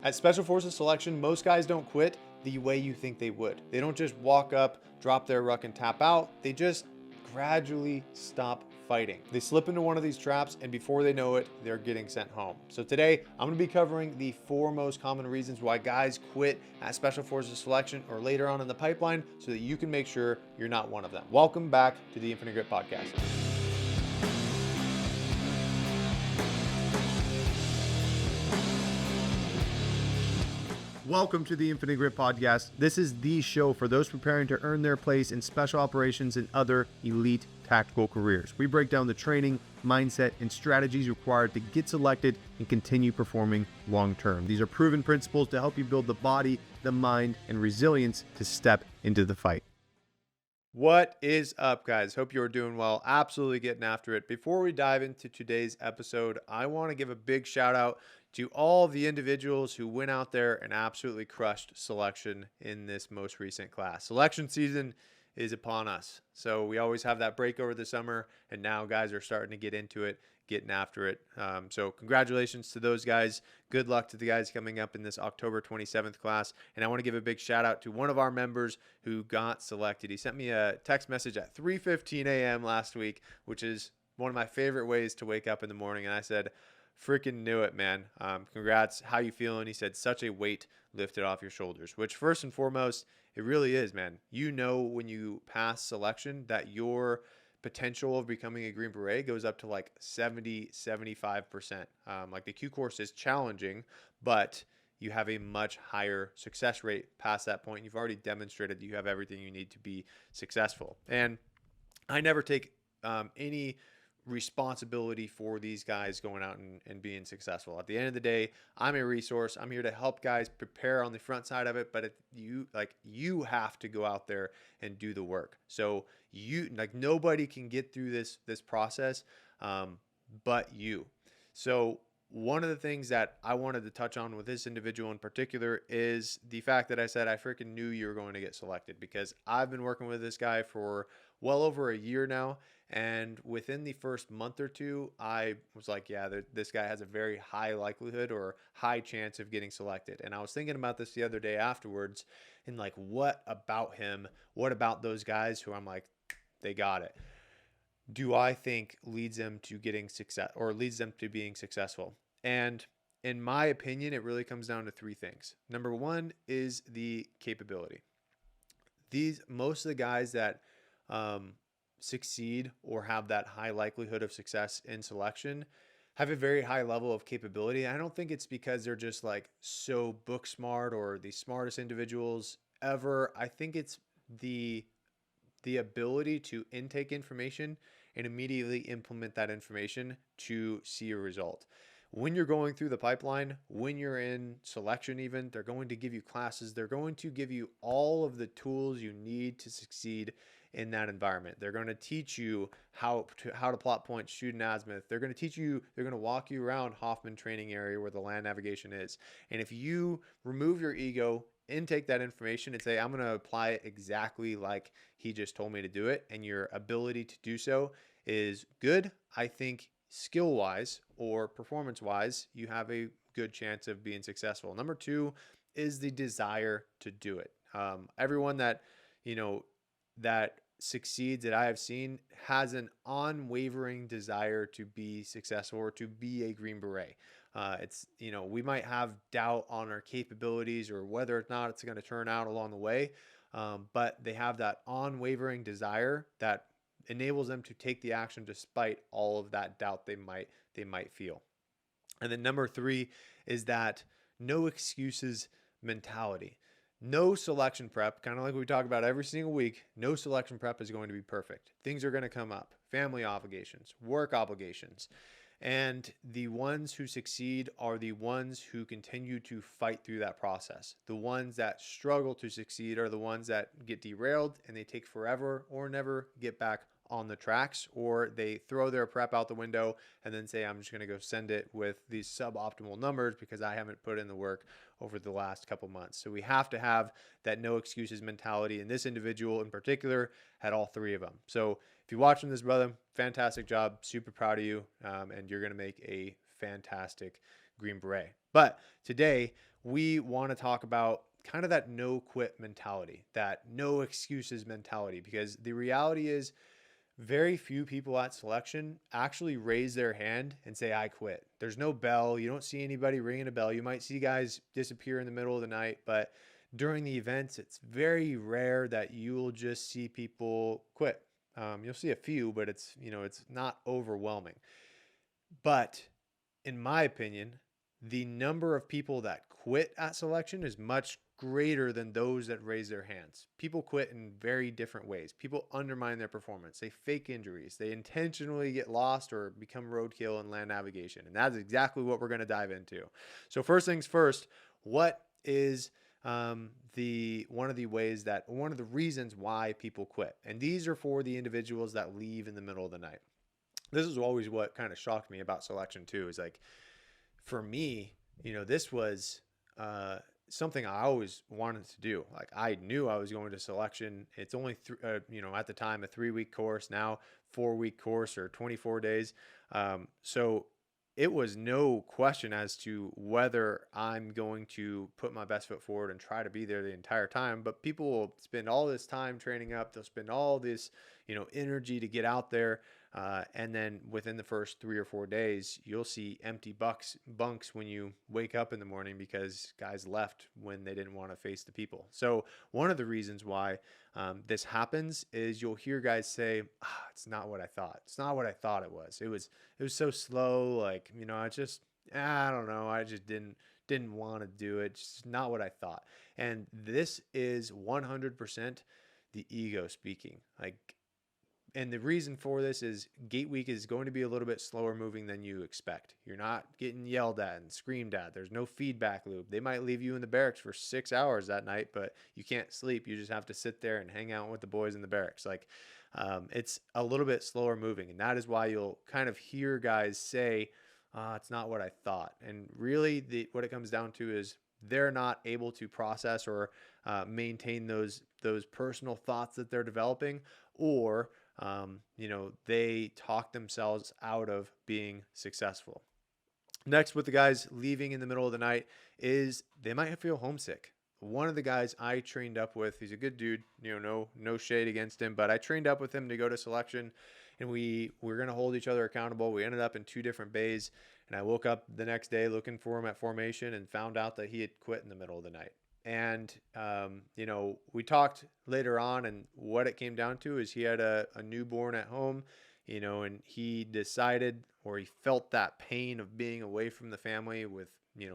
At Special Forces selection, most guys don't quit the way you think they would. They don't just walk up, drop their ruck, and tap out. They just gradually stop fighting. They slip into one of these traps, and before they know it, they're getting sent home. So today, I'm going to be covering the 4 most common reasons why guys quit at Special Forces selection or later on in the pipeline so that you can make sure you're not one of them. Welcome back to the Infinite Grit Podcast. Welcome to the Infinite Grit Podcast. This is the show for those preparing to earn their place in special operations and other elite tactical careers. We break down the training, mindset, and strategies required to get selected and continue performing long term. These are proven principles to help you build the body, the mind, and resilience to step into the fight. What is up, guys? Hope you're doing well. Absolutely getting after it. Before we dive into today's episode, I want to give a big shout out to all the individuals who went out there and absolutely crushed selection in this most recent class. Selection season is upon us. So we always have that break over the summer, and now guys are starting to get into it, getting after it. So congratulations to those guys. Good luck to the guys coming up in this October 27th class. And I want to give a big shout out to one of our members who got selected. He sent me a text message at 3:15 a.m. last week, which is one of my favorite ways to wake up in the morning. And I said, freaking knew it, man. Congrats. How you feeling? He said, such a weight lifted off your shoulders, which first and foremost, it really is, man. You know, when you pass selection that your potential of becoming a Green Beret goes up to like 70-75%. Like the Q course is challenging, but you have a much higher success rate past that point. You've already demonstrated that you have everything you need to be successful. And I never take any responsibility for these guys going out and being successful. At the end of the day, I'm a resource. I'm here to help guys prepare on the front side of it, but you have to go out there and do the work. So nobody can get through this process but you. So one of the things that I wanted to touch on with this individual in particular is the fact that I said I freaking knew you were going to get selected, because I've been working with this guy for well over a year now. And within the first month or two, I was like, yeah, this guy has a very high likelihood or high chance of getting selected. And I was thinking about this the other day afterwards, and like, what about him? What about those guys who I'm like, they got it? Do I think leads them to getting success or leads them to being successful? And in my opinion, it really comes down to 3 things. Number 1 is the capability. Most of the guys that succeed or have that high likelihood of success in selection have a very high level of capability. I don't think it's because they're just like so book smart or the smartest individuals ever. I think it's the ability to intake information and immediately implement that information to see a result. When you're going through the pipeline, when you're in selection even, they're going to give you classes. They're going to give you all of the tools you need to succeed in that environment. They're going to teach you how to plot points, shoot an azimuth. They're going to walk you around Hoffman training area where the land navigation is. And if you remove your ego, intake that information and say, I'm going to apply it exactly like he just told me to do it, and your ability to do so is good, I think skill-wise or performance-wise, you have a good chance of being successful. Number 2 is the desire to do it. Everyone that succeeds that I have seen has an unwavering desire to be successful or to be a Green Beret. We might have doubt on our capabilities or whether or not it's going to turn out along the way, but they have that unwavering desire that enables them to take the action despite all of that doubt they might feel. And then number 3 is that no excuses mentality. No selection prep, kind of like we talk about every single week, no selection prep is going to be perfect. Things are going to come up, family obligations, work obligations. And the ones who succeed are the ones who continue to fight through that process. The ones that struggle to succeed are the ones that get derailed and they take forever or never get back on the tracks, or they throw their prep out the window and then say, I'm just going to go send it with these suboptimal numbers because I haven't put in the work over the last couple months. So we have to have that no excuses mentality. And this individual in particular had all 3 of them. So if you're watching this, brother, fantastic job. Super proud of you. And you're going to make a fantastic Green Beret. But today we want to talk about kind of that no quit mentality, that no excuses mentality, because the reality is very few people at selection actually raise their hand and say, I quit. There's no bell. You don't see anybody ringing a bell. You might see guys disappear in the middle of the night, but during the events, it's very rare that you will just see people quit. You'll see a few, but it's not overwhelming. But in my opinion, the number of people that quit at selection is much greater than those that raise their hands. People quit in very different ways. People undermine their performance. They fake injuries. They intentionally get lost or become roadkill in land navigation. And that's exactly what we're going to dive into. So first things first, what is the one of the reasons why people quit? And these are for the individuals that leave in the middle of the night. This is always what kind of shocked me about selection too, is like, for me, this was something I always wanted to do. Like, I knew I was going to selection. It's only, at the time, a 3-week course, now 4-week course or 24 days. So it was no question as to whether I'm going to put my best foot forward and try to be there the entire time. But people will spend all this time training up. They'll spend all this, energy to get out there. And then within the first 3 or 4 days, you'll see empty bunks when you wake up in the morning because guys left when they didn't want to face the people. So one of the reasons why this happens is you'll hear guys say, it's not what I thought. It's not what I thought it was. It was so slow. Like, I don't know. I just didn't want to do it. Just not what I thought. And this is 100% the ego speaking. And the reason for this is gate week is going to be a little bit slower moving than you expect. You're not getting yelled at and screamed at. There's no feedback loop. They might leave you in the barracks for 6 hours that night, but you can't sleep. You just have to sit there and hang out with the boys in the barracks. It's a little bit slower moving. And that is why you'll kind of hear guys say, it's not what I thought. And really what it comes down to is they're not able to process or maintain those personal thoughts that they're developing, or they talk themselves out of being successful. Next, with the guys leaving in the middle of the night, is they might feel homesick. One of the guys I trained up with, he's a good dude, no shade against him, but I trained up with him to go to selection, and we were going to hold each other accountable. We ended up in 2 different bays, and I woke up the next day looking for him at formation and found out that he had quit in the middle of the night. And, we talked later on, and what it came down to is he had a newborn at home, and he decided, or he felt that pain of being away from the family with,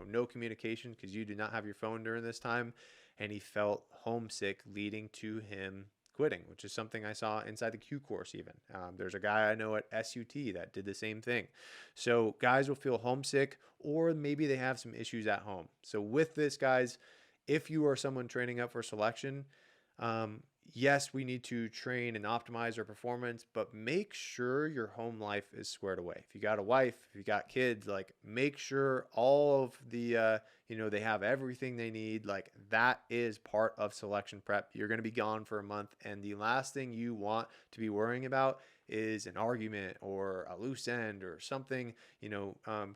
no communication because you do not have your phone during this time. And he felt homesick, leading to him quitting, which is something I saw inside the Q course even. There's a guy I know at SUT that did the same thing. So guys will feel homesick, or maybe they have some issues at home. So with this, guys, if you are someone training up for selection, yes, we need to train and optimize our performance, but make sure your home life is squared away. If you got a wife, if you got kids, make sure all of the, they have everything they need. That is part of selection prep. You're going to be gone for a month, and the last thing you want to be worrying about is an argument or a loose end or something,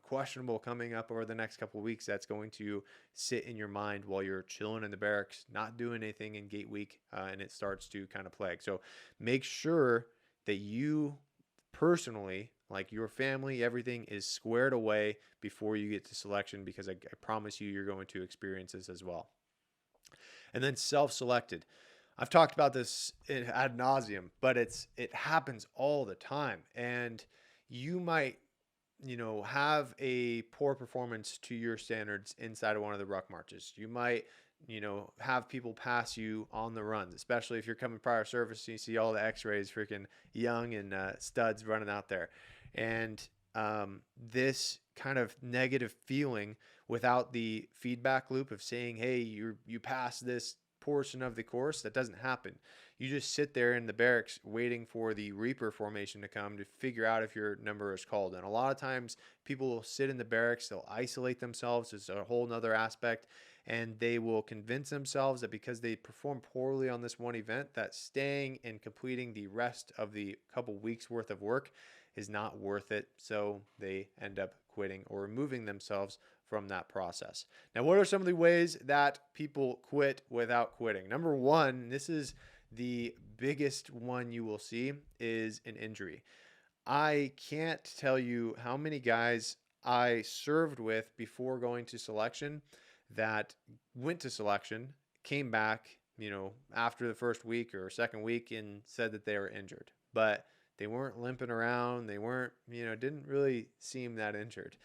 questionable coming up over the next couple of weeks that's going to sit in your mind while you're chilling in the barracks, not doing anything in gate week, and it starts to kind of plague. So make sure that you personally, your family, everything is squared away before you get to selection, because I promise you're going to experience this as well. And then self-selected. I've talked about this ad nauseum, but it happens all the time. And you might, have a poor performance to your standards inside of one of the ruck marches. You might, have people pass you on the runs, especially if you're coming prior service and you see all the x-rays, freaking young and studs running out there. And this kind of negative feeling without the feedback loop of saying, hey, you passed this portion of the course, that doesn't happen. You just sit there in the barracks waiting for the Reaper formation to come to figure out if your number is called. And a lot of times people will sit in the barracks, they'll isolate themselves. It's a whole nother aspect. And they will convince themselves that because they perform poorly on this one event, that staying and completing the rest of the couple weeks worth of work is not worth it. So they end up quitting or removing themselves from that process. Now, what are some of the ways that people quit without quitting? Number one, this is the biggest one you will see, is an injury. I can't tell you how many guys I served with before going to selection that went to selection, came back, after the first week or second week and said that they were injured. But they weren't limping around. They weren't, didn't really seem that injured.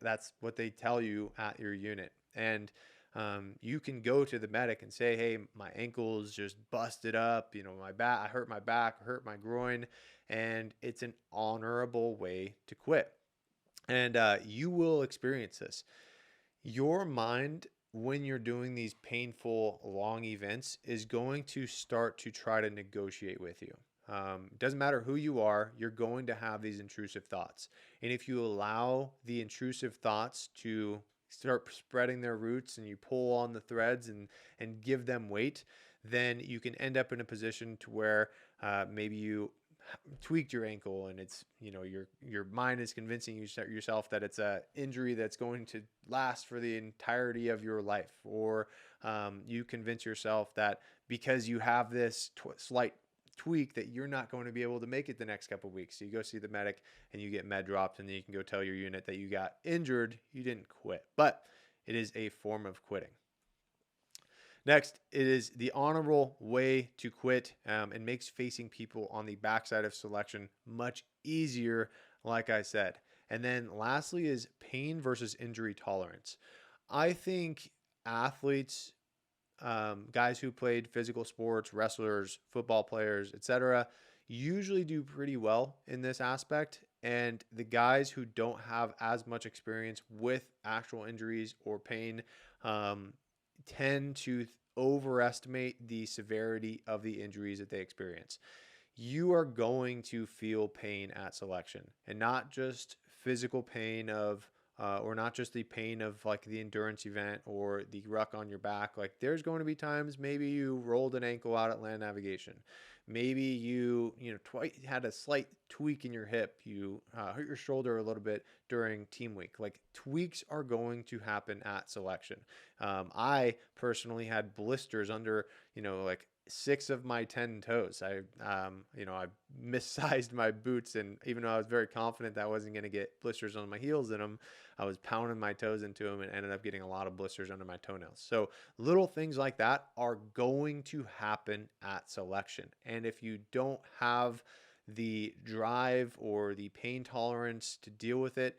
That's what they tell you at your unit. And you can go to the medic and say, hey, my ankle's just busted up. My back, I hurt my back, hurt my groin. And it's an honorable way to quit. And you will experience this. Your mind, when you're doing these painful, long events, is going to start to try to negotiate with you. Doesn't matter who you are, you're going to have these intrusive thoughts. And if you allow the intrusive thoughts to start spreading their roots and you pull on the threads and give them weight, then you can end up in a position to where maybe you tweaked your ankle and it's, your mind is convincing yourself that it's a injury that's going to last for the entirety of your life. Or you convince yourself that because you have this slight tweak that you're not going to be able to make it the next couple of weeks. So you go see the medic and you get med dropped, and then you can go tell your unit that you got injured. You didn't quit, but it is a form of quitting. Next, it is the honorable way to quit, and makes facing people on the backside of selection much easier, like I said. And then lastly is pain versus injury tolerance. I think athletes, guys who played physical sports, wrestlers, football players, etc., usually do pretty well in this aspect. And the guys who don't have as much experience with actual injuries or pain tend to overestimate the severity of the injuries that they experience. You are going to feel pain at selection, and not just physical pain or not just the pain of like the endurance event or the ruck on your back. Like there's going to be times maybe you rolled an ankle out at land navigation. Maybe you had a slight tweak in your hip. You hurt your shoulder a little bit during team week. Like tweaks are going to happen at selection. I personally had blisters under, like 6 of my 10 toes. I missized my boots, and even though I was very confident that I wasn't going to get blisters on my heels in them, I was pounding my toes into them and ended up getting a lot of blisters under my toenails. So little things like that are going to happen at selection. And if you don't have the drive or the pain tolerance to deal with it,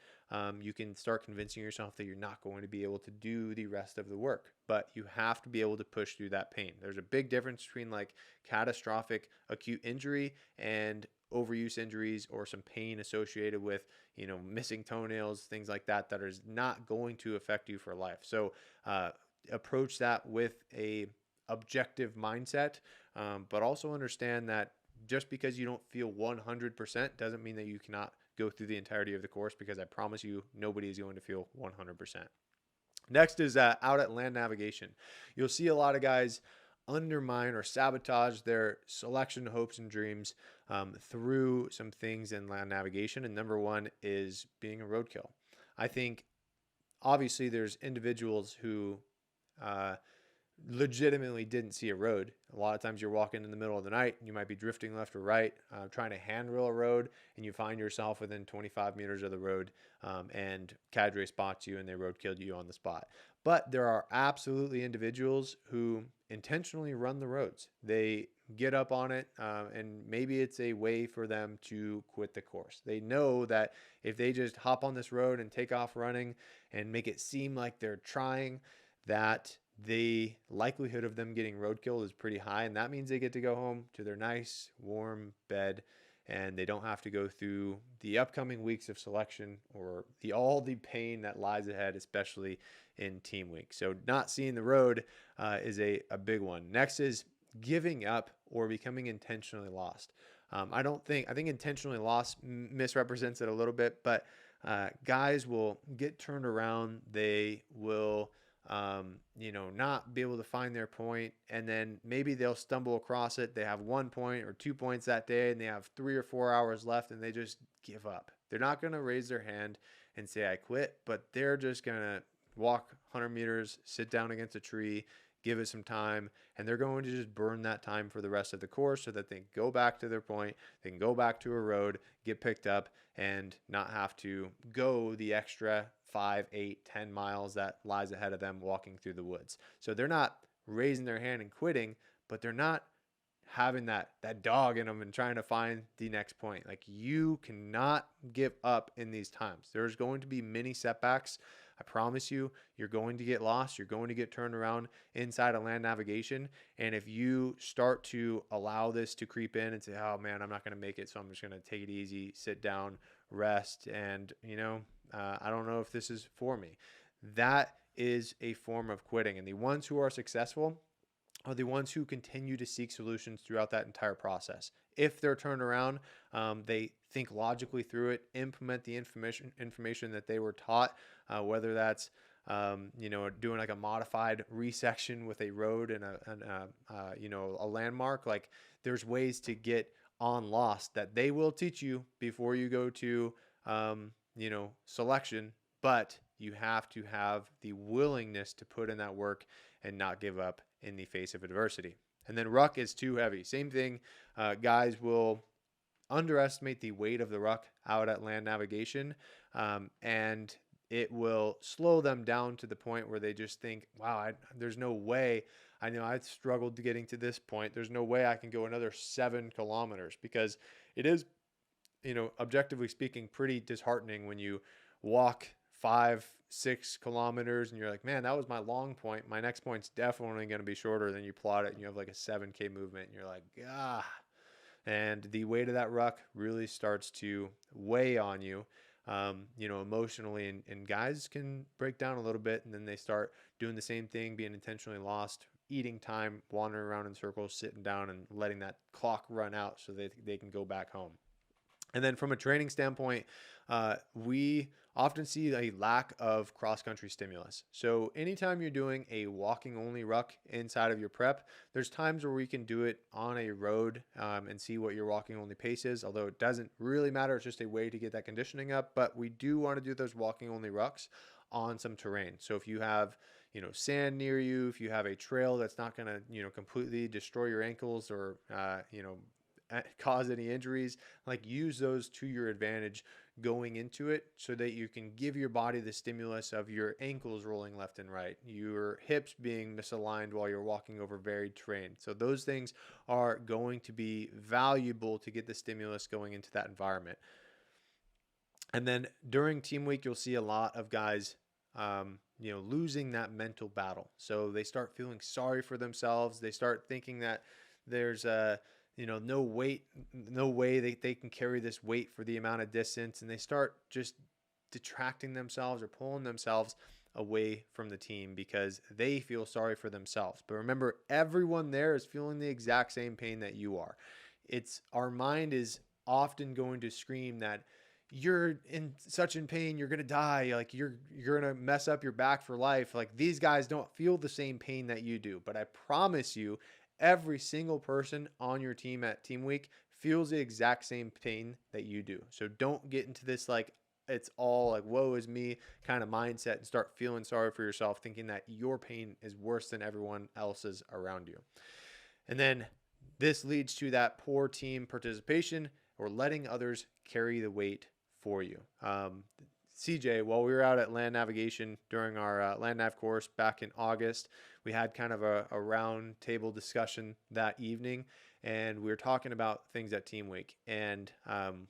you can start convincing yourself that you're not going to be able to do the rest of the work. But you have to be able to push through that pain. There's a big difference between like catastrophic acute injury and overuse injuries or some pain associated with, missing toenails, things like that, that is not going to affect you for life. So approach that with a objective mindset, but also understand that just because you don't feel 100% doesn't mean that you cannot go through the entirety of the course, because I promise you nobody is going to feel 100%. Next is out at land navigation. You'll see a lot of guys undermine or sabotage their selection hopes and dreams through some things in land navigation. And number one is being a roadkill. I think obviously there's individuals who legitimately didn't see a road. A lot of times you're walking in the middle of the night and you might be drifting left or right, trying to handrail a road, and you find yourself within 25 meters of the road, and cadre spots you and they road killed you on the spot. But there are absolutely individuals who intentionally run the roads. They get up on it, and maybe it's a way for them to quit the course. They know that if they just hop on this road and take off running and make it seem like they're trying, that the likelihood of them getting roadkill is pretty high, and that means they get to go home to their nice warm bed, and they don't have to go through the upcoming weeks of selection or all the pain that lies ahead, especially in team week. So not seeing the road is a big one. Next is giving up or becoming intentionally lost. I think intentionally lost misrepresents it a little bit, but guys will get turned around. They will not be able to find their point, and then maybe they'll stumble across it. They have 1 point or 2 points that day, and they have 3 or 4 hours left, and they just give up. They're not going to raise their hand and say, I quit, but they're just going to walk 100 meters, sit down against a tree, give it some time, and they're going to just burn that time for the rest of the course so that they can go back to their point, they can go back to a road, get picked up, and not have to go the extra 5, 8, 10 miles that lies ahead of them walking through the woods. So they're not raising their hand and quitting, but they're not having that dog in them and trying to find the next point. Like, you cannot give up in these times. There's going to be many setbacks. I promise you, you're going to get lost. You're going to get turned around inside of land navigation. And if you start to allow this to creep in and say, oh man, I'm not going to make it, so I'm just going to take it easy, sit down, rest, and I don't know if this is for me. That is a form of quitting. And the ones who are successful are the ones who continue to seek solutions throughout that entire process. If they're turned around, they think logically through it, implement the information that they were taught, whether that's doing like a modified resection with a road and a landmark. Like, there's ways to get on lost that they will teach you before you go to selection, but you have to have the willingness to put in that work and not give up in the face of adversity. And then ruck is too heavy. Same thing. Guys will underestimate the weight of the ruck out at land navigation, and it will slow them down to the point where they just think, wow, there's no way. I know I've struggled to getting to this point. There's no way I can go another 7 kilometers, because it is, objectively speaking, pretty disheartening when you walk 5, 6 kilometers and you're like, man, that was my long point. My next point's definitely going to be shorter. Than you plot it and you have like a 7K movement and you're like, and the weight of that ruck really starts to weigh on you, emotionally, and guys can break down a little bit, and then they start doing the same thing, being intentionally lost, eating time, wandering around in circles, sitting down and letting that clock run out so they can go back home. And then from a training standpoint, we often see a lack of cross-country stimulus. So anytime you're doing a walking-only ruck inside of your prep, there's times where we can do it on a road and see what your walking-only pace is, although it doesn't really matter. It's just a way to get that conditioning up. But we do want to do those walking-only rucks on some terrain. So if you have sand near you, if you have a trail that's not going to completely destroy your ankles or cause any injuries, like, use those to your advantage going into it so that you can give your body the stimulus of your ankles rolling left and right, your hips being misaligned while you're walking over varied terrain. So those things are going to be valuable to get the stimulus going into that environment. And then during team week, you'll see a lot of guys losing that mental battle. So they start feeling sorry for themselves. They start thinking that there's no way they can carry this weight for the amount of distance, and they start just detracting themselves or pulling themselves away from the team because they feel sorry for themselves. But remember, everyone there is feeling the exact same pain that you are. Our mind is often going to scream that you're in pain, you're going to die, like you're going to mess up your back for life. Like, these guys don't feel the same pain that you do. But I promise you, every single person on your team at team week feels the exact same pain that you do. So don't get into this like it's all like woe is me kind of mindset and start feeling sorry for yourself, thinking that your pain is worse than everyone else's around you. And then this leads to that poor team participation or letting others carry the weight for you. CJ, while we were out at land navigation during our land nav course back in August, we had kind of a round table discussion that evening, and we were talking about things at team week. And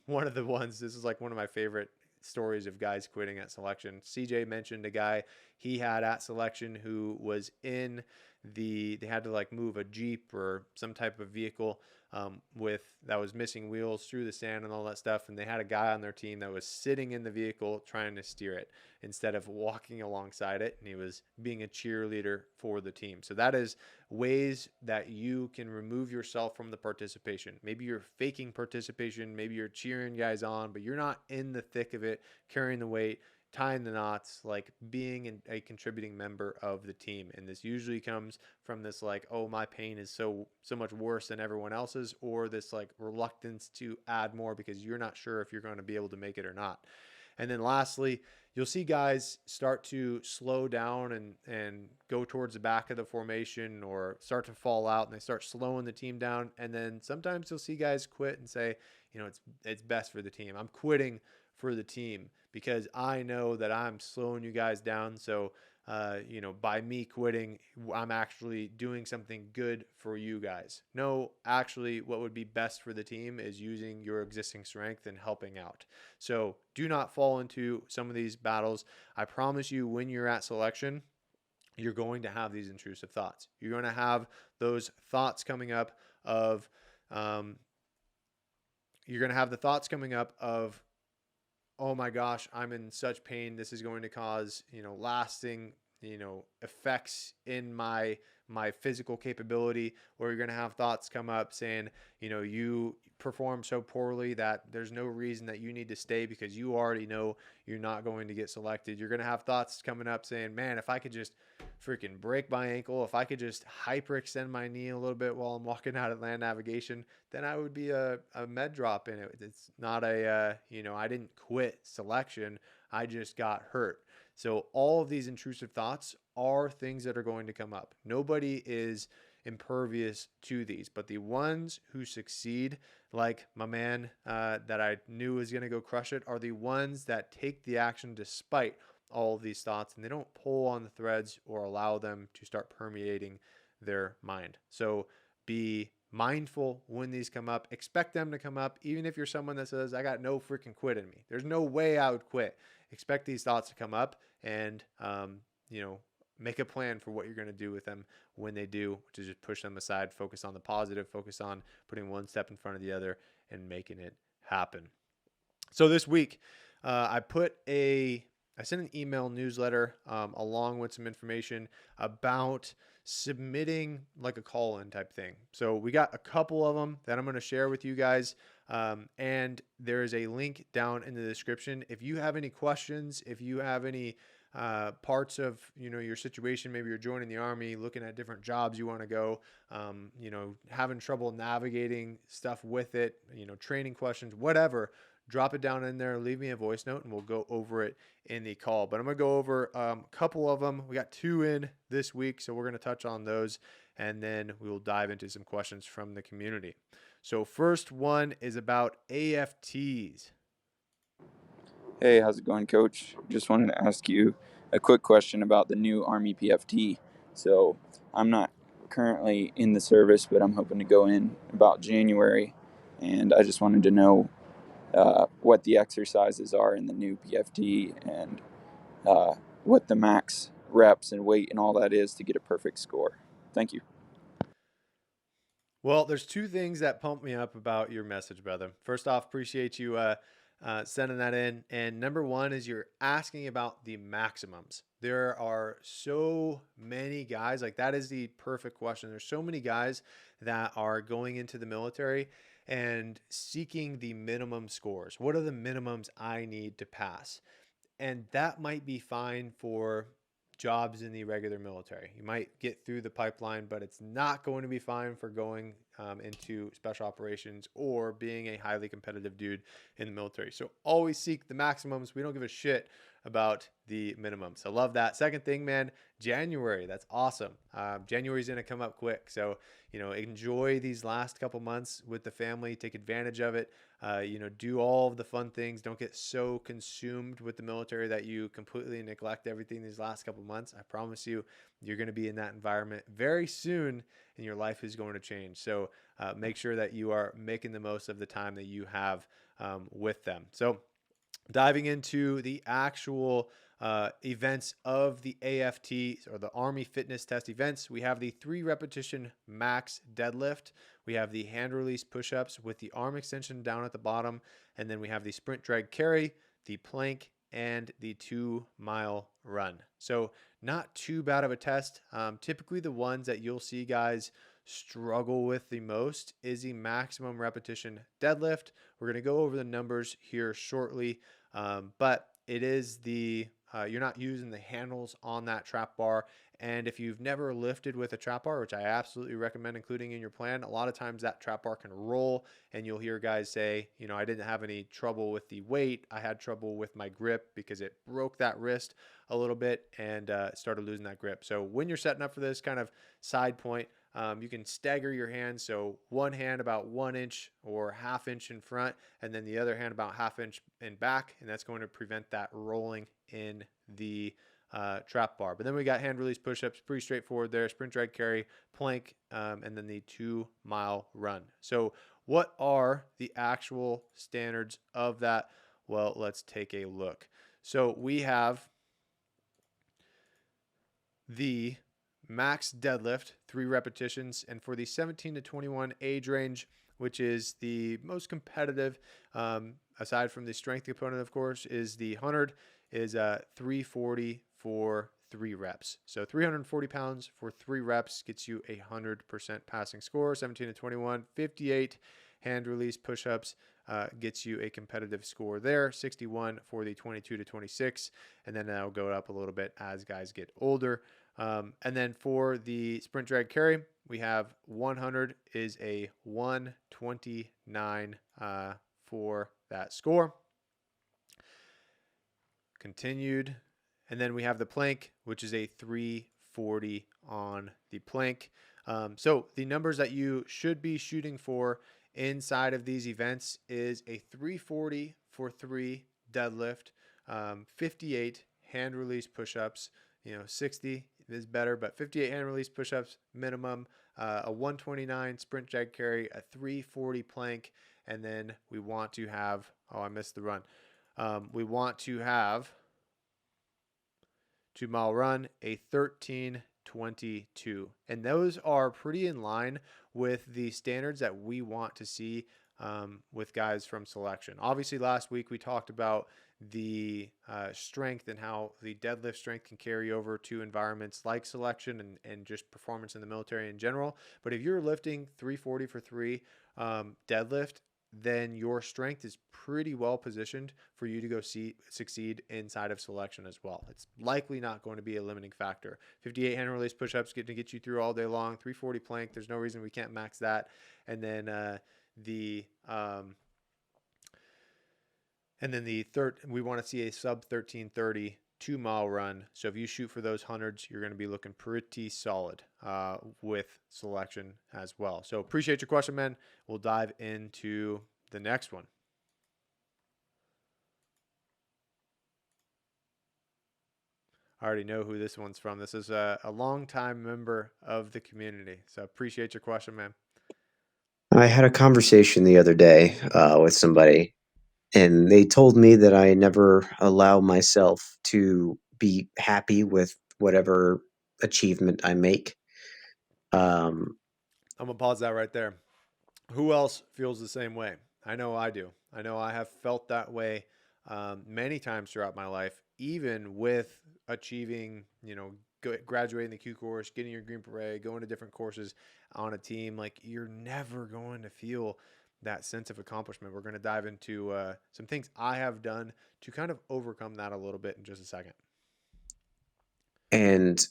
one of the ones, this is like one of my favorite stories of guys quitting at selection. CJ mentioned a guy he had at selection who was in they had to like move a Jeep or some type of vehicle that was missing wheels through the sand and all that stuff. And they had a guy on their team that was sitting in the vehicle trying to steer it instead of walking alongside it. And he was being a cheerleader for the team. So that is ways that you can remove yourself from the participation. Maybe you're faking participation. Maybe you're cheering guys on, but you're not in the thick of it, carrying the weight, tying the knots, like being a contributing member of the team. And this usually comes from this like, oh, my pain is so much worse than everyone else's, or this like reluctance to add more because you're not sure if you're going to be able to make it or not. And then lastly, you'll see guys start to slow down and go towards the back of the formation or start to fall out, and they start slowing the team down. And then sometimes you'll see guys quit and say, it's best for the team. I'm quitting for the team because I know that I'm slowing you guys down. So, by me quitting, I'm actually doing something good for you guys. No, actually, what would be best for the team is using your existing strength and helping out. So do not fall into some of these battles. I promise you, when you're at selection, you're going to have these intrusive thoughts. You're going to have those thoughts coming up of, you're going to have the thoughts coming up of, oh my gosh, I'm in such pain. This is going to cause, lasting, effects in my physical capability. Or you're going to have thoughts come up saying, you perform so poorly that there's no reason that you need to stay because you already know you're not going to get selected. You're going to have thoughts coming up saying, man, if I could just freaking break my ankle, if I could just hyperextend my knee a little bit while I'm walking out at land navigation, then I would be a med drop in it. It's not I didn't quit selection. I just got hurt. So all of these intrusive thoughts are things that are going to come up. Nobody is impervious to these, but the ones who succeed, like my man that I knew was going to go crush it, are the ones that take the action despite all of these thoughts, and they don't pull on the threads or allow them to start permeating their mind. So be mindful when these come up. Expect them to come up, even if you're someone that says, I got no freaking quit in me. There's no way I would quit. Expect these thoughts to come up and, make a plan for what you're going to do with them when they do, which is just push them aside, focus on the positive, focus on putting one step in front of the other and making it happen. So this week, I sent an email newsletter along with some information about submitting like a call-in type thing. So we got a couple of them that I'm going to share with you guys. And there is a link down in the description. If you have any questions, if you have any parts of your situation, maybe you're joining the Army, looking at different jobs you want to go, having trouble navigating stuff with it, training questions, whatever, drop it down in there, leave me a voice note, and we'll go over it in the call. But I'm going to go over a couple of them. We got 2 in this week, so we're going to touch on those, and then we will dive into some questions from the community. So first one is about AFTs. Hey, how's it going, Coach? Just wanted to ask you a quick question about the new Army PFT. So I'm not currently in the service, but I'm hoping to go in about January, and I just wanted to know what the exercises are in the new PFT and what the max reps and weight and all that is to get a perfect score. Thank you. Well, there's 2 things that pump me up about your message, brother. First off, appreciate you sending that in. And number 1 is you're asking about the maximums. There are so many guys, like that is the perfect question. There's so many guys that are going into the military and seeking the minimum scores. What are the minimums I need to pass? And that might be fine for jobs in the regular military. You might get through the pipeline, but it's not going to be fine for going into special operations or being a highly competitive dude in the military. So always seek the maximums. We don't give a shit about the minimums. I love that. Second thing, man, January. That's awesome. January's going to come up quick. So, enjoy these last couple months with the family. Take advantage of it. Do all of the fun things. Don't get so consumed with the military that you completely neglect everything these last couple months. I promise you, you're going to be in that environment very soon and your life is going to change. So make sure that you are making the most of the time that you have with them. So diving into the actual events of the AFT or the Army Fitness Test events, we have the 3 repetition max deadlift. We have the hand release push-ups with the arm extension down at the bottom. And then we have the sprint drag carry, the plank, and the 2-mile run. So not too bad of a test. Typically the ones that you'll see guys struggle with the most is the maximum repetition deadlift. We're going to go over the numbers here shortly, but it is the you're not using the handles on that trap bar, And if you've never lifted with a trap bar, which I absolutely recommend including in your plan, a lot of times that trap bar can roll, and you'll hear guys say, I didn't have any trouble with the weight. I had trouble with my grip because it broke that wrist a little bit and started losing that grip. So when you're setting up for this kind of side point, you can stagger your hands. So one hand about 1 inch or ½ inch in front, and then the other hand about ½ inch in back. And that's going to prevent that rolling in the trap bar. But then we got hand release push-ups, pretty straightforward there. Sprint, drag, carry, plank, and then the 2-mile run. So what are the actual standards of that? Well, let's take a look. So we have the max deadlift, 3 repetitions. And for the 17 to 21 age range, which is the most competitive, aside from the strength component, of course, is the 100, is 340 for 3 reps. So 340 pounds for 3 reps gets you a 100% passing score. 17 to 21, 58 hand release push-ups gets you a competitive score there. 61 for the 22 to 26, and then that'll go up a little bit as guys get older. And then for the sprint, drag, carry, we have 100 is a 129 for that score. Continued. And then we have the plank, which is a 340 on the plank. So the numbers that you should be shooting for inside of these events is a 340 for 3 deadlift, 58 hand release push-ups, 60 is better, but 58 hand release push-ups minimum, a 129 sprint, drag, carry, a 340 plank, and then we want to have, I missed the run. We want to have 2-mile run, a 13:22. And those are pretty in line with the standards that we want to see with guys from selection. Obviously, last week we talked about the strength and how the deadlift strength can carry over to environments like selection and just performance in the military in general. But if you're lifting 340 for 3 deadlift, then your strength is pretty well positioned for you to go succeed inside of selection as well. It's likely not going to be a limiting factor. 58 hand release push-ups to get you through all day long. 340 plank, there's no reason we can't max that. And then we want to see a sub 13:30 2-mile run. So if you shoot for those hundreds, you're going to be looking pretty solid with selection as well. So appreciate your question, man. We'll dive into the next one. I already know who this one's from. This is a longtime member of the community. So appreciate your question, man. I had a conversation the other day with somebody, and they told me that I never allow myself to be happy with whatever achievement I make. I'm going to pause that right there. Who else feels the same way? I know I do. I know I have felt that way many times throughout my life, even with achieving, graduating the Q course, getting your Green Beret, going to different courses on a team. Like, you're never going to feel that sense of accomplishment. We're going to dive into some things I have done to kind of overcome that a little bit in just a second. And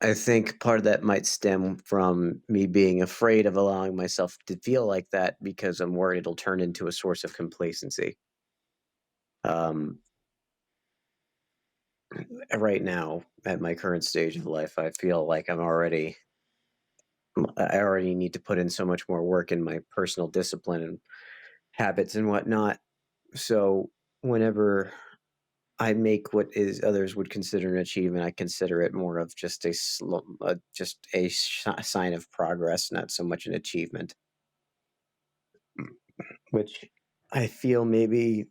I think part of that might stem from me being afraid of allowing myself to feel like that because I'm worried it'll turn into a source of complacency. Right now, at my current stage of life, I feel like I already need to put in so much more work in my personal discipline and habits and whatnot. So whenever I make what is others would consider an achievement, I consider it more of just a sign of progress, not so much an achievement. Which I feel maybe,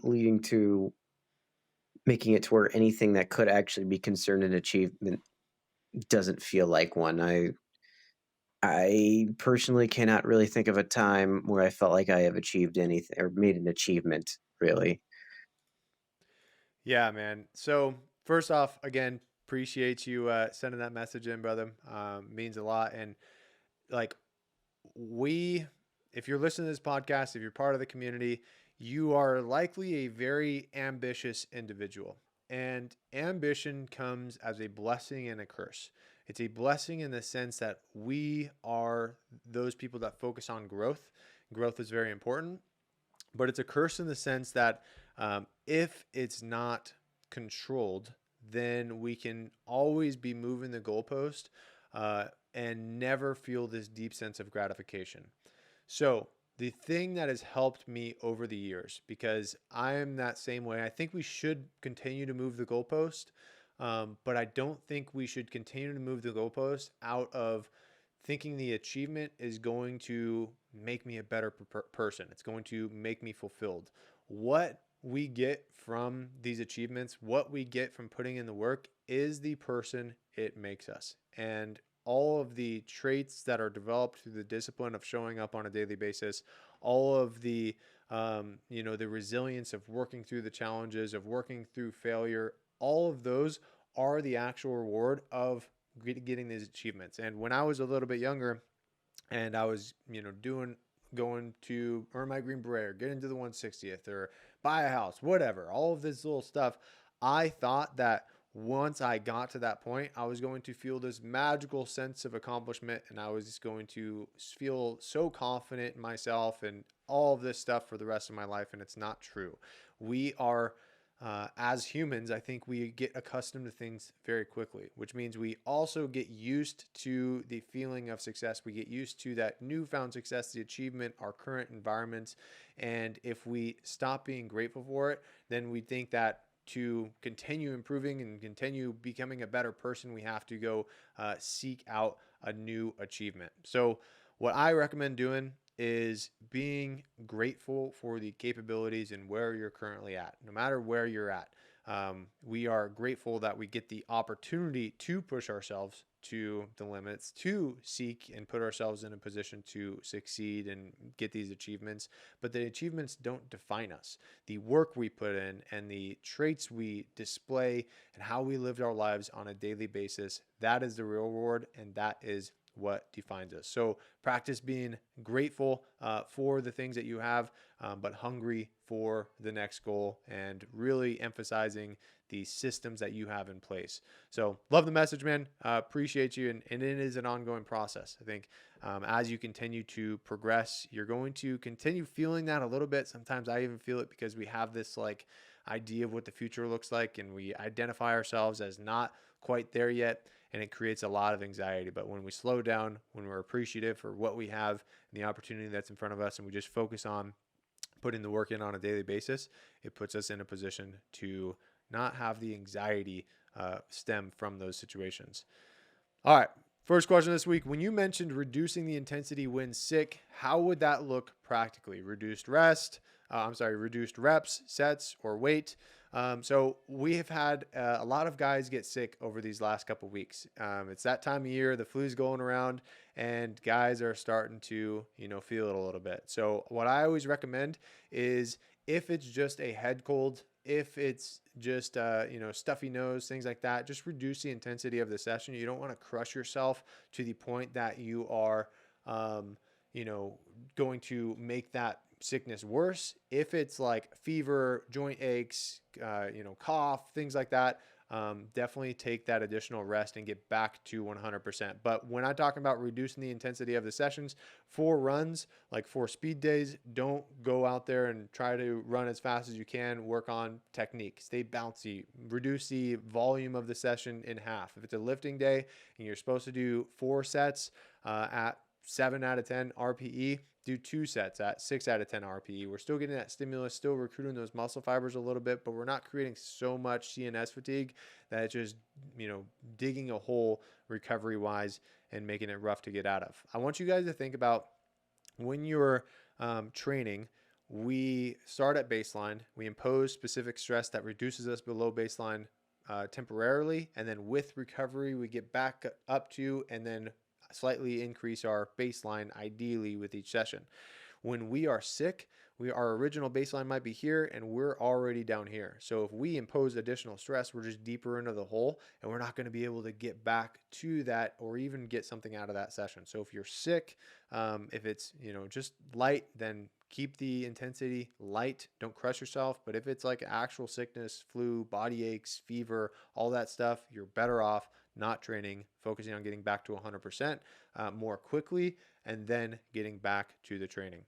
leading to making it to where anything that could actually be considered an achievement doesn't feel like one. I personally cannot really think of a time where I felt like I have achieved anything or made an achievement, really. Yeah, man. So first off, again, appreciate you sending that message in, brother. Means a lot. And like if you're listening to this podcast, if you're part of the community, you are likely a very ambitious individual. And ambition comes as a blessing and a curse. It's a blessing in the sense that we are those people that focus on growth. Growth is very important, but it's a curse in the sense that if it's not controlled, then we can always be moving the goalpost and never feel this deep sense of gratification. So, the thing that has helped me over the years, because I am that same way, I think we should continue to move the goalpost, but I don't think we should continue to move the goalpost out of thinking the achievement is going to make me a better person. It's going to make me fulfilled. What we get from these achievements, what we get from putting in the work, is the person it makes us. And all of the traits that are developed through the discipline of showing up on a daily basis, all of the the resilience of working through the challenges, of working through failure, all of those are the actual reward of getting these achievements. And when I was a little bit younger, and I was going to earn my Green Beret or get into the 160th or buy a house, whatever, all of this little stuff, I thought that once I got to that point, I was going to feel this magical sense of accomplishment, and I was just going to feel so confident in myself and all of this stuff for the rest of my life. And it's not true. We are as humans, I think we get accustomed to things very quickly, which means we also get used to the feeling of success. We get used to that newfound success, the achievement, our current environments. And if we stop being grateful for it, then we think that to continue improving and continue becoming a better person, we have to go seek out a new achievement. So, what I recommend doing is being grateful for the capabilities and where you're currently at, no matter where you're at. We are grateful that we get the opportunity to push ourselves to the limits, to seek and put ourselves in a position to succeed and get these achievements. But the achievements don't define us. The work we put in and the traits we display and how we lived our lives on a daily basis, that is the real reward, and that is what defines us. So practice being grateful for the things that you have, but hungry for the next goal, and really emphasizing the systems that you have in place. So love the message, man. Appreciate you. And it is an ongoing process. I think as you continue to progress, you're going to continue feeling that a little bit. Sometimes I even feel it because we have this like idea of what the future looks like, and we identify ourselves as not quite there yet, and it creates a lot of anxiety. But when we slow down, when we're appreciative for what we have and the opportunity that's in front of us, and we just focus on putting the work in on a daily basis, it puts us in a position to not have the anxiety stem from those situations. All right. First question this week. When you mentioned reducing the intensity when sick, how would that look practically? Reduced reps, sets, or weight. So we have had a lot of guys get sick over these last couple of weeks. It's that time of year, the flu's going around, and guys are starting to, feel it a little bit. So what I always recommend is, if it's just a head cold, if it's just stuffy nose, things like that, just reduce the intensity of the session. You don't want to crush yourself to the point that you are going to make that sickness worse. If it's like fever, joint aches, cough, things like that, definitely take that additional rest and get back to 100%. But when I'm talking about reducing the intensity of the sessions, for runs, like for speed days, don't go out there and try to run as fast as you can. Work on technique, stay bouncy, reduce the volume of the session in half. If it's a lifting day and you're supposed to do 4 sets at 7 out of 10 RPE, do 2 sets at 6 out of 10 RPE. We're still getting that stimulus, still recruiting those muscle fibers a little bit, but we're not creating so much CNS fatigue that it's just, digging a hole recovery wise and making it rough to get out of. I want you guys to think about when you're training. We start at baseline, we impose specific stress that reduces us below baseline temporarily, and then with recovery, we get back up to and then slightly increase our baseline ideally with each session. When we are sick, our original baseline might be here and we're already down here. So if we impose additional stress, we're just deeper into the hole and we're not going to be able to get back to that or even get something out of that session. So if you're sick, if it's just light, then keep the intensity light. Don't crush yourself. But if it's like actual sickness, flu, body aches, fever, all that stuff, you're better off not training, focusing on getting back to 100% more quickly, and then getting back to the training.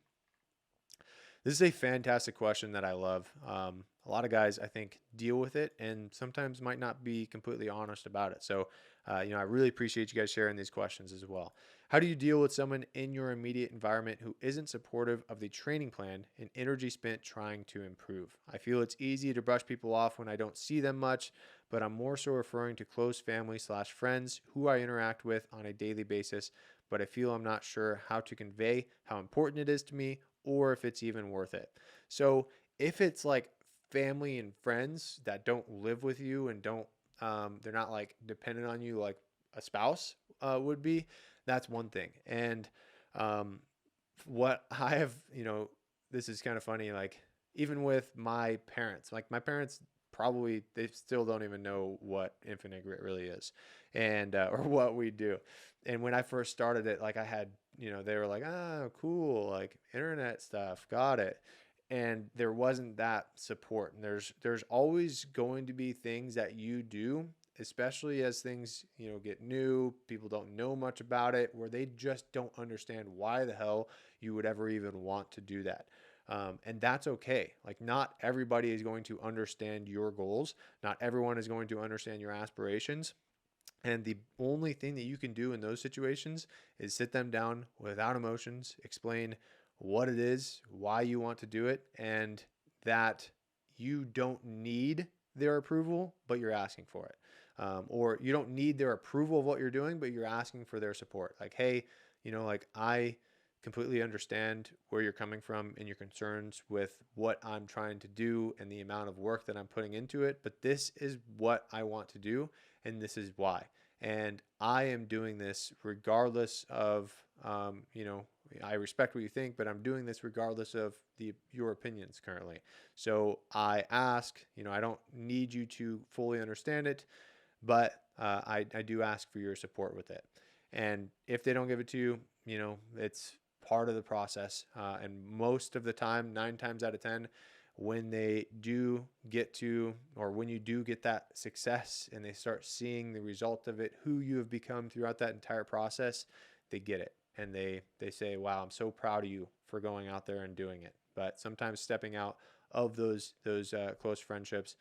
This is a fantastic question that I love. A lot of guys, I think, deal with it and sometimes might not be completely honest about it. So, I really appreciate you guys sharing these questions as well. How do you deal with someone in your immediate environment who isn't supportive of the training plan and energy spent trying to improve? I feel it's easy to brush people off when I don't see them much, but I'm more so referring to close family/friends who I interact with on a daily basis, but I feel I'm not sure how to convey how important it is to me or if it's even worth it. So if it's like family and friends that don't live with you and they're not like dependent on you like a spouse would be, that's one thing. And um, what I have, this is kind of funny. Like even with my parents, like my parents probably they still don't even know what infinite grit really is, and or what we do. And when I first started it, like I had, they were like, "Ah, cool, like internet stuff, got it." And there wasn't that support. And there's always going to be things that you do, especially as things, get new, people don't know much about it, where they just don't understand why the hell you would ever even want to do that. And that's okay. Like, not everybody is going to understand your goals. Not everyone is going to understand your aspirations. And the only thing that you can do in those situations is sit them down without emotions, explain what it is, why you want to do it, and that you don't need their approval, but you're asking for it. Or you don't need their approval of what you're doing, but you're asking for their support. Like, hey, like I completely understand where you're coming from and your concerns with what I'm trying to do and the amount of work that I'm putting into it, but this is what I want to do and this is why. And I am doing this regardless of, I respect what you think, but I'm doing this regardless of your opinions currently. So I ask, I don't need you to fully understand it, but I do ask for your support with it. And if they don't give it to you, it's part of the process. And most of the time, 9 times out of 10, when they do get to, or when you do get that success and they start seeing the result of it, who you have become throughout that entire process, they get it. And they say, wow, I'm so proud of you for going out there and doing it. But sometimes stepping out of those close friendships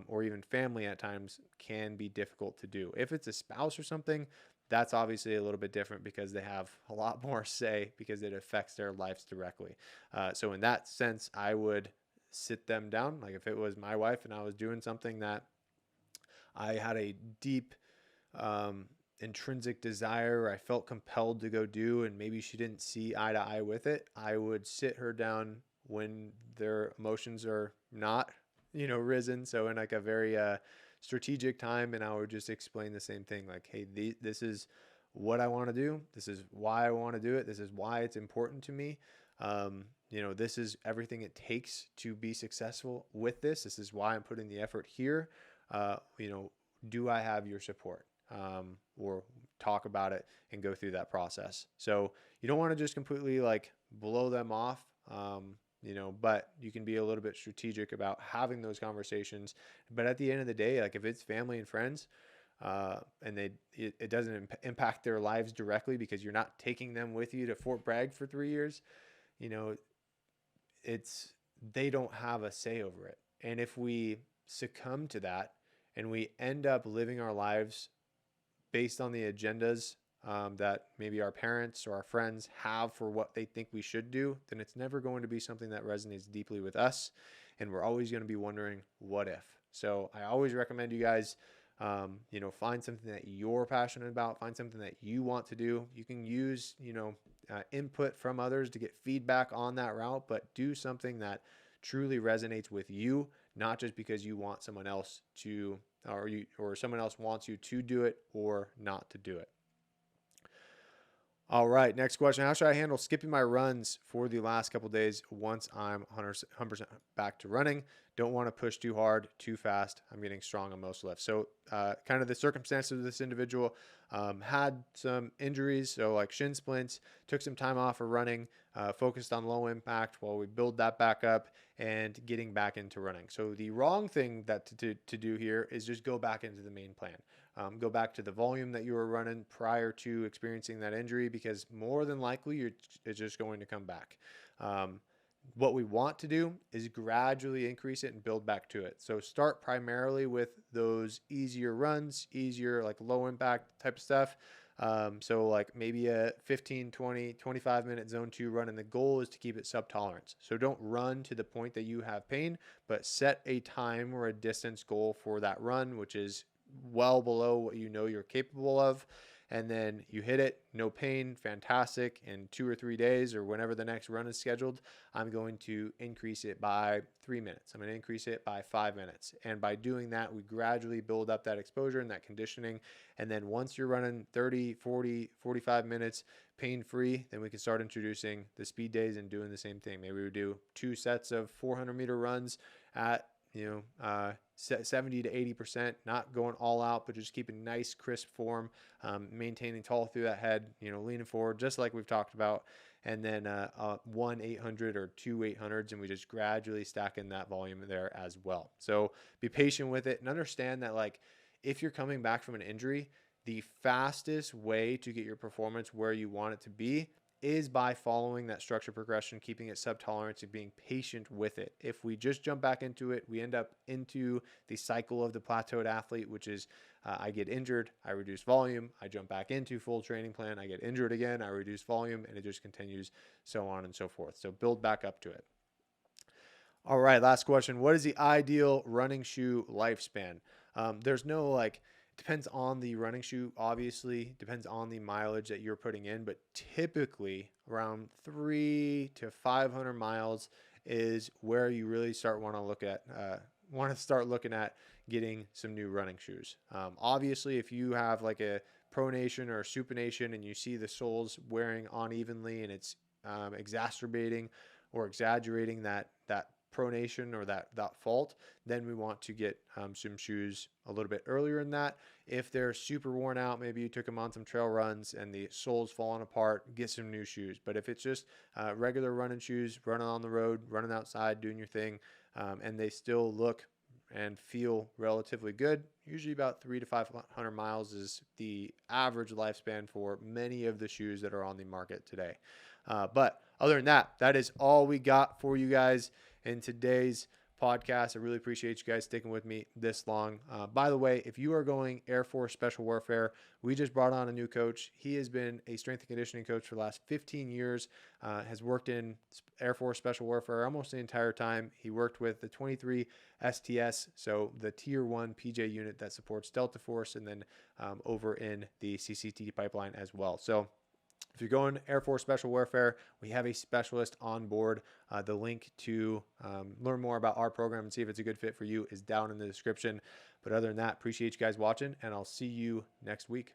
or even family at times can be difficult to do. If it's a spouse or something, that's obviously a little bit different because they have a lot more say because it affects their lives directly. So in that sense, I would sit them down. Like if it was my wife and I was doing something that I had a deep um, intrinsic desire or I felt compelled to go do, and maybe she didn't see eye to eye with it, I would sit her down when their emotions are not, risen. So in like a very strategic time, and I would just explain the same thing, like, hey, this is what I want to do. This is why I want to do it. This is why it's important to me. This is everything it takes to be successful with this. This is why I'm putting the effort here. Uh, you know, do I have your support? Or talk about it and go through that process. So you don't want to just completely like blow them off. But you can be a little bit strategic about having those conversations. But at the end of the day, like if it's family and friends, and it doesn't impact their lives directly because you're not taking them with you to Fort Bragg for 3 years, you know, it's they don't have a say over it. And if we succumb to that and we end up living our lives based on the agendas that maybe our parents or our friends have for what they think we should do, then it's never going to be something that resonates deeply with us. And we're always going to be wondering, what if? So I always recommend you guys, find something that you're passionate about, find something that you want to do. You can use, input from others to get feedback on that route, but do something that truly resonates with you, not just because you want someone else to or someone else wants you to do it or not to do it. All right, next question. How should I handle skipping my runs for the last couple days once I'm 100% back to running? Don't want to push too hard, too fast. I'm getting strong on most lifts. So, kind of the circumstances of this individual had some injuries, so like shin splints, took some time off of running, focused on low impact while we build that back up and getting back into running. So, the wrong thing that to do here is just go back into the main plan. Go back to the volume that you were running prior to experiencing that injury because more than likely it's just going to come back. What we want to do is gradually increase it and build back to it. So start primarily with those easier runs, easier like low impact type of stuff. So like maybe a 15, 20, 25 minute zone 2 run, and the goal is to keep it sub tolerance. So don't run to the point that you have pain, but set a time or a distance goal for that run, which is well below what you know you're capable of. And then you hit it, no pain, fantastic. In 2 or 3 days or whenever the next run is scheduled, I'm going to increase it by 3 minutes. I'm going to increase it by 5 minutes. And by doing that, we gradually build up that exposure and that conditioning. And then once you're running 30, 40, 45 minutes pain-free, then we can start introducing the speed days and doing the same thing. Maybe we do 2 sets of 400-meter runs at 70 to 80%, not going all out, but just keeping nice, crisp form, maintaining tall through that head, leaning forward, just like we've talked about. And then 1 800 or 2 800s, and we just gradually stack in that volume there as well. So be patient with it and understand that, like, if you're coming back from an injury, the fastest way to get your performance where you want it to be is by following that structure progression, keeping it sub-tolerance and being patient with it. If we just jump back into it, we end up into the cycle of the plateaued athlete, which is I get injured, I reduce volume, I jump back into full training plan, I get injured again, I reduce volume, and it just continues so on and so forth. So build back up to it. All right, last question. What is the ideal running shoe lifespan? There's no depends on the running shoe, obviously, depends on the mileage that you're putting in, but typically around 3 to 500 miles is where you really want to start looking at getting some new running shoes. Obviously, if you have like a pronation or a supination and you see the soles wearing unevenly and it's exacerbating or exaggerating that pronation or that fault, then we want to get some shoes a little bit earlier in that. If they're super worn out, maybe you took them on some trail runs and the sole's falling apart, get some new shoes. But if it's just regular running shoes, running on the road, running outside, doing your thing, and they still look and feel relatively good, usually about 3 to 500 miles is the average lifespan for many of the shoes that are on the market today. But other than that, that is all we got for you guys in today's podcast. I really appreciate you guys sticking with me this long. By the way, if you are going Air Force Special Warfare, we just brought on a new coach. He has been a strength and conditioning coach for the last 15 years, has worked in Air Force Special Warfare almost the entire time. He worked with the 23 STS, so the Tier 1 PJ unit that supports Delta Force, and then over in the CCT pipeline as well. So if you're going Air Force Special Warfare, we have a specialist on board. The link to learn more about our program and see if it's a good fit for you is down in the description. But other than that, appreciate you guys watching, and I'll see you next week.